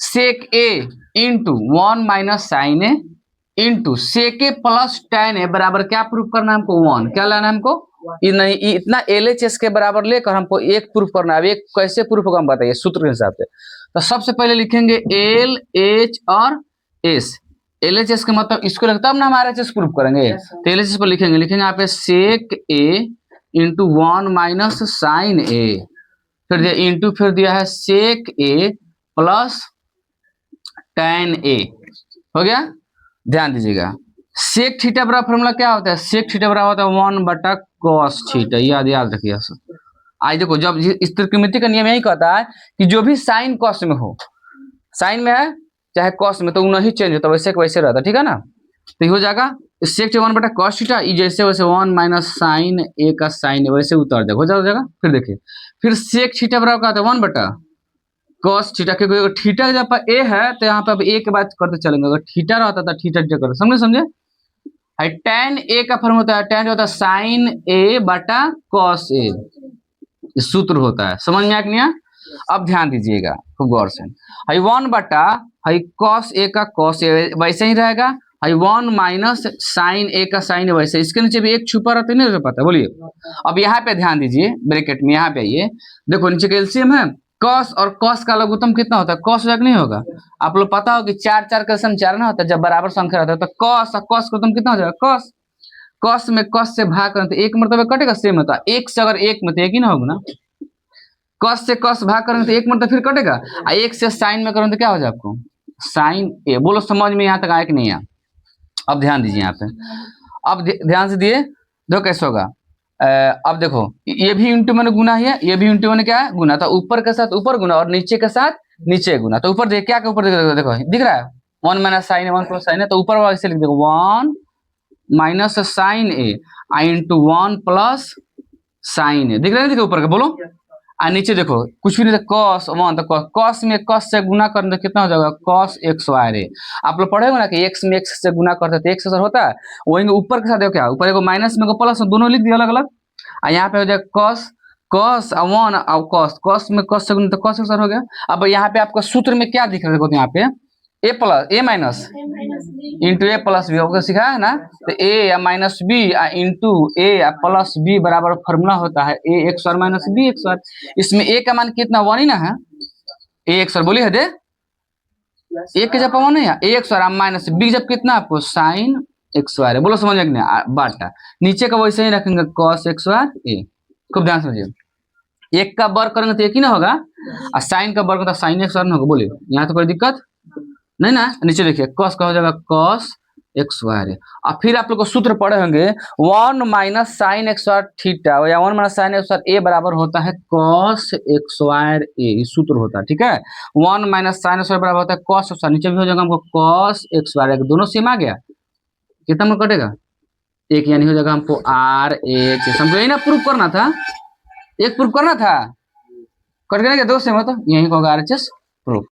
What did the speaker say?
सेक ए into 1 minus sign ए into sec ए plus tan ए बराबर क्या proof करना है हमको 1, क्या लाना है हमको नहीं इतना LHS के बराबर लेकर हमको एक प्रूफ करना है। एक कैसे प्रूफ होगा हम बताइए सूत्र के हिसाब से। तो सबसे पहले लिखेंगे LH और S। LHS का मतलब इसको लगता है ना हम RHS प्रूफ करेंगे। तो LHS को लिखेंगे यहाँ पे सेक ए इंटू 1 माइनस साइन ए, फिर दिया इंटू, फिर दिया है सेक ए प्लस tan ए। हो गया, ध्यान दीजिएगा। सेक थीटा बराबर फॉर्मूला क्या होता है, सेक थीटा बराबर होता है 1 बटा कॉस थीटा, याद रखिए। आज देखो जब इस त्रिकोणमिति का नियम यही कहता है कि जो भी साइन कॉस में हो, साइन में है चाहे कॉस में, तो नहीं चेंज होता, वैसे वैसे रहता, ठीक है ना। तो हो जाएगा सेक 1 बटा कॉस थीटा, जैसे वैसे 1 माइनस साइन ए का साइन वैसे उतर जाएगा, हो जाएगा। फिर देखिए फिर सेक थीटा बराबर क्या होता है 1 बटा कॉस थीटा, क्योंकि अगर थीटा जब ए है तो यहाँ पे अब ए के बात करते चलेंगे, अगर थीटा रहता था थीटा करते, समझे। tan ए का फॉर्म होता है, tan होता है साइन ए बटा कॉस ए, सूत्र होता है। समझ में आया कि नहीं? अब ध्यान दीजिएगा खूब गौर से। 1 बटा कॉस ए का कॉस ए वैसे ही रहेगा, 1 माइनस साइन ए का साइन वैसे, इसके नीचे भी एक छुपा रहता है, नहीं रह पाता। बोलिए अब यहाँ पे ध्यान दीजिए, ब्रैकेट में यहाँ पे आइए, देखो नीचे का एलसीएम है, कॉस और कॉस का लघुत्तम कितना होता है, कॉस हो नहीं होगा। आप लोग पता हो कि 4 4 का सम 4 ना होता है, जब बराबर संख्या रहता है तो कॉस और कॉस का लघुत्तम कितना हो जाएगा, कॉस। कॉस में कॉस से भाग करें तो एक मतलब कटेगा, सेम होता है, एक से अगर एक में तो एक ही ना होगा ना। कॉस से कॉस भाग करें तो एक मतलब फिर कटेगा, एक से साइन में करें तो क्या हो जाए आपको, साइन ए। बोलो समझ में यहाँ तक आया कि नहीं आया? अब ध्यान दीजिए यहाँ पे, अब ध्यान से दिए, देखो कैसे होगा। अब देखो ये भी इंटू मैंने गुना है, ये भी इंटू मैंने क्या है गुना, तो ऊपर के साथ ऊपर गुना और नीचे के साथ नीचे गुना। तो ऊपर देख क्या के ऊपर देखो दिख रहा है 1 माइनस साइन ए 1 प्लस साइन है, तो ऊपर वाला ऐसे लिख देखो 1 माइनस साइन ए इंटू 1 प्लस साइन ए, दिख रहा है, देखो ऊपर का, बोलो। और नीचे देखो कुछ भी नहीं, कॉस 1, तो कॉस में कॉस से गुना करने तो कितना हो जाएगा, कॉस एक्स वाई रे। आप लोग पढ़े हो ना कि एक्स में एक्स से गुना करते तो एक्स होता है, वही ऊपर के साथ देखो क्या, ऊपर एगो माइनस में प्लस, दोनों लिख दिया अलग अलग। और यहाँ पे हो जाएगा कॉस कॉस 1 और कॉस, कॉस में कॉस से गुना तो कॉस एक्स हो गया। अब यहाँ पे आपका सूत्र में क्या दिख रहा है, देखो यहाँ पे ए प्लस ए माइनस इंटू ए प्लस बी आपको सिखाया है ना। तो ए या माइनस बी इंटू ए या प्लस बी बराबर फॉर्मूला होता है ए एक्स और माइनस बी एक्स और। इसमें ए का मान कितना 1 ही ना है, ए एक्स और बोलिए है दे, ए के जब 1 है, ए एक्स और माइनस बी जब कितना आपको साइन एक्स वार है। बोलो समझ में बाटा, नीचे का वैसे ही रखेंगे कॉस एक्स वार ए। खूब ध्यान समझिए, एक का वर्ग करेंगे तो एक ही ना होगा, और साइन का वर्ग तो साइन एक्स वार ना होगा। बोलिए यहाँ तो कोई दिक्कत नहीं ना। नीचे देखिए कॉस का हो जाएगा कॉस एक्स वार, और फिर आप लोग को सूत्र पढ़े होंगे 1 माइनस साइन एक्स वार थीटा या 1 माइनस साइन एक्स वार ए बराबर होता है कॉस एक्स वार ए, सूत्र होता है, ठीक है। 1 माइनस साइन एक्स वार बराबर होता है कॉस एक्स वार, नीचे भी हो जाएगा हमको कॉस एक्स वार, दोनों सेम आ गया, कितना में कटेगा एक, यानी हो जाएगा हमको आर एच। हमको यही ना प्रूफ करना था, एक प्रूफ करना था, कट गया क्या, दो सेम हो तो यही होगा आर एच एस प्रूफ।